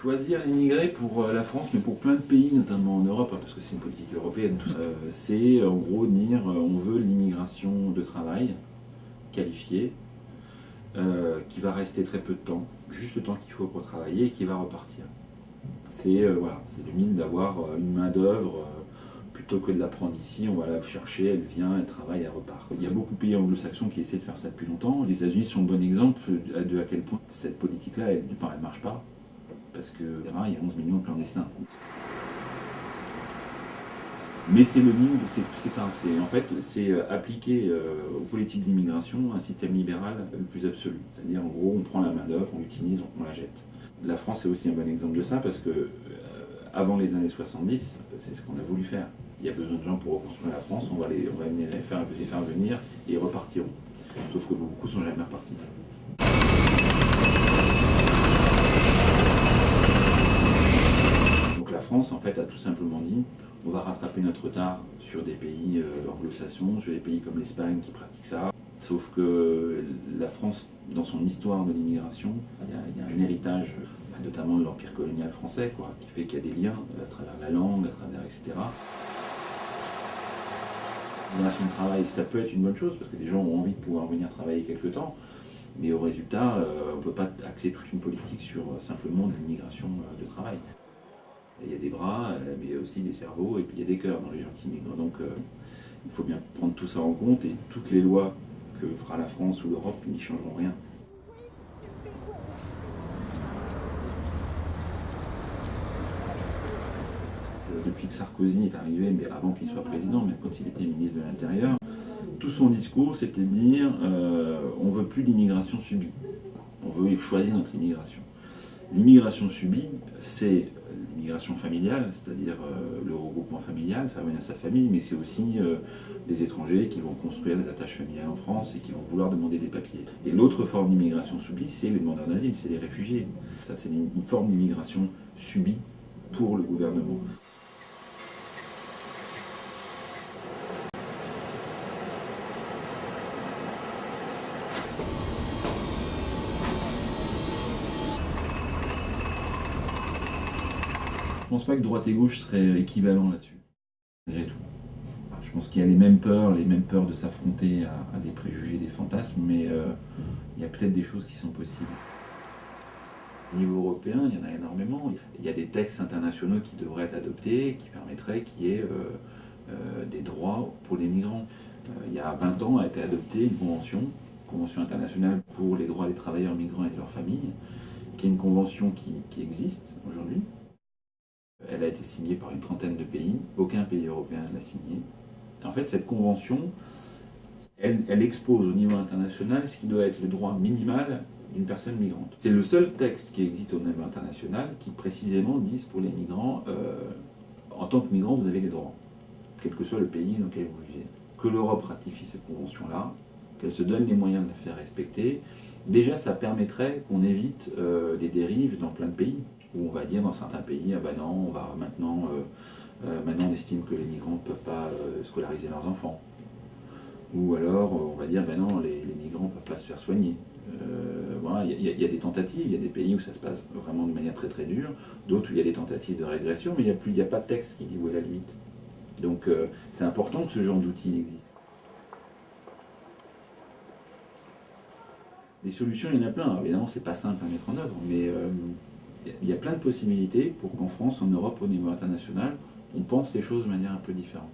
Choisir émigrer pour la France, mais pour plein de pays, notamment en Europe, parce que c'est une politique européenne, tout ça, c'est en gros dire on veut l'immigration de travail qualifiée, qui va rester très peu de temps, juste le temps qu'il faut pour travailler et qui va repartir. C'est voilà, c'est le mythe d'avoir une main-d'œuvre plutôt que de la prendre ici, on va la chercher, elle vient, elle travaille, elle repart. Il y a beaucoup de pays anglo-saxons qui essaient de faire ça depuis longtemps. Les États-Unis sont un bon exemple de à quel point cette politique-là, elle ne marche pas. Parce que il y a 11 millions de clandestins. Mais c'est le mythe, c'est ça, en fait, c'est appliquer aux politiques d'immigration un système libéral le plus absolu. C'est-à-dire, en gros, on prend la main-d'œuvre, on l'utilise, on la jette. La France est aussi un bon exemple de ça parce que avant les années 70, c'est ce qu'on a voulu faire. Il y a besoin de gens pour reconstruire la France, on va les faire venir et ils repartiront. Sauf que beaucoup sont jamais repartis. Donc la France, en fait, a tout simplement dit on va rattraper notre retard sur des pays anglo-saxons, sur des pays comme l'Espagne qui pratiquent ça. Sauf que la France, dans son histoire de l'immigration, il y a un héritage, notamment de l'empire colonial français, qui fait qu'il y a des liens à travers la langue, à travers etc. L'immigration de travail, ça peut être une bonne chose, parce que des gens ont envie de pouvoir venir travailler quelque temps, mais au résultat, on ne peut pas axer toute une politique sur simplement de l'immigration de travail. Il y a des bras, mais il y a aussi des cerveaux, et puis il y a des cœurs dans les gens qui migrent. Donc il faut bien prendre tout ça en compte, et toutes les lois que fera la France ou l'Europe n'y changeront rien. Depuis que Sarkozy est arrivé, mais avant qu'il soit président, même quand il était ministre de l'Intérieur, tout son discours c'était de dire on ne veut plus d'immigration subie, on veut choisir notre immigration. L'immigration subie, c'est l'immigration familiale, c'est-à-dire le regroupement familial, faire venir sa famille, mais c'est aussi des étrangers qui vont construire des attaches familiales en France et qui vont vouloir demander des papiers. Et l'autre forme d'immigration subie, c'est les demandeurs d'asile, c'est les réfugiés. Ça, c'est une forme d'immigration subie pour le gouvernement. Je pense pas que droite et gauche seraient équivalents là-dessus, malgré tout. Je pense qu'il y a les mêmes peurs de s'affronter à des préjugés, des fantasmes, mais il y a peut-être des choses qui sont possibles. Au niveau européen, il y en a énormément. Il y a des textes internationaux qui devraient être adoptés, qui permettraient qu'il y ait des droits pour les migrants. Il y a 20 ans a été adoptée une convention internationale pour les droits des travailleurs migrants et de leurs familles, qui est une convention qui existe aujourd'hui. Elle a été signée par une trentaine de pays, aucun pays européen ne l'a signée. En fait, cette convention, elle expose au niveau international ce qui doit être le droit minimal d'une personne migrante. C'est le seul texte qui existe au niveau international qui précisément dit pour les migrants, en tant que migrant, vous avez des droits, quel que soit le pays dans lequel vous vivez. Que l'Europe ratifie cette convention-là, qu'elle se donne les moyens de la faire respecter, déjà ça permettrait qu'on évite des dérives dans plein de pays, où on va dire dans certains pays, ah ben non, on va maintenant on estime que les migrants ne peuvent pas scolariser leurs enfants. Ou alors on va dire, ben non, les migrants ne peuvent pas se faire soigner. Voilà, il y a des tentatives, il y a des pays où ça se passe vraiment de manière très très dure, d'autres où il y a des tentatives de régression, mais il n'y a pas de texte qui dit où est la limite. Donc c'est important que ce genre d'outil existe. Des solutions, il y en a plein. Évidemment, c'est pas simple à mettre en œuvre, mais il y a plein de possibilités pour qu'en France, en Europe, au niveau international, on pense les choses de manière un peu différente.